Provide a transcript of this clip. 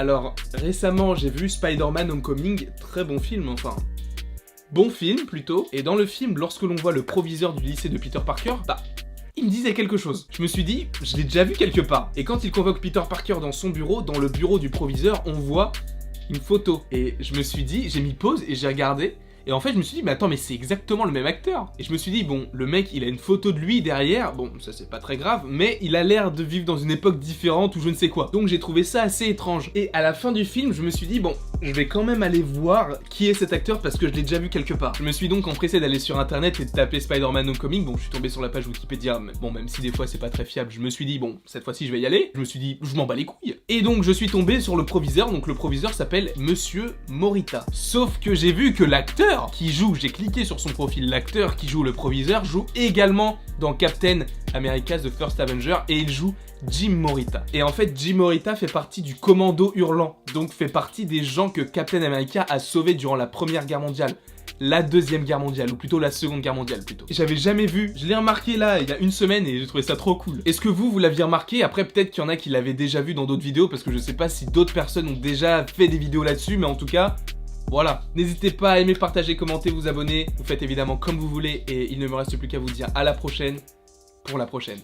Alors, récemment, j'ai vu Spider-Man Homecoming, très bon film, enfin... Bon film, plutôt. Et dans le film, lorsque l'on voit le proviseur du lycée de Peter Parker, il me disait quelque chose. Je me suis dit, je l'ai déjà vu quelque part. Et quand il convoque Peter Parker dans son bureau, dans le bureau du proviseur, on voit une photo. Et je me suis dit, j'ai mis pause et j'ai regardé. Et en fait, je me suis dit, mais attends, mais c'est exactement le même acteur. Et je me suis dit, bon, le mec, il a une photo de lui derrière. Bon, ça c'est pas très grave, mais il a l'air de vivre dans une époque différente ou je ne sais quoi. Donc j'ai trouvé ça assez étrange. Et à la fin du film, je me suis dit, bon, je vais quand même aller voir qui est cet acteur parce que je l'ai déjà vu quelque part. Je me suis donc empressé d'aller sur internet et de taper Spider-Man Homecoming. Bon, je suis tombé sur la page Wikipédia, mais bon, même si des fois c'est pas très fiable, je me suis dit, bon, cette fois-ci je vais y aller. Je me suis dit, je m'en bats les couilles. Et donc je suis tombé sur le proviseur, donc le proviseur s'appelle Monsieur Morita. Sauf que j'ai vu que l'acteur qui joue, j'ai cliqué sur son profil, l'acteur qui joue le proviseur joue également dans Captain America's The First Avenger et il joue Jim Morita. Et en fait, Jim Morita fait partie du commando hurlant, donc fait partie des gens que Captain America a sauvés durant la Première Guerre mondiale. La Deuxième Guerre mondiale, ou plutôt la Seconde Guerre mondiale plutôt. J'avais jamais vu, je l'ai remarqué là, il y a une semaine et j'ai trouvé ça trop cool. Est-ce que vous l'aviez remarqué? Après peut-être qu'il y en a qui l'avaient déjà vu dans d'autres vidéos, parce que je sais pas si d'autres personnes ont déjà fait des vidéos là-dessus, mais en tout cas... Voilà, n'hésitez pas à aimer, partager, commenter, vous abonner. Vous faites évidemment comme vous voulez et il ne me reste plus qu'à vous dire à la prochaine pour la prochaine.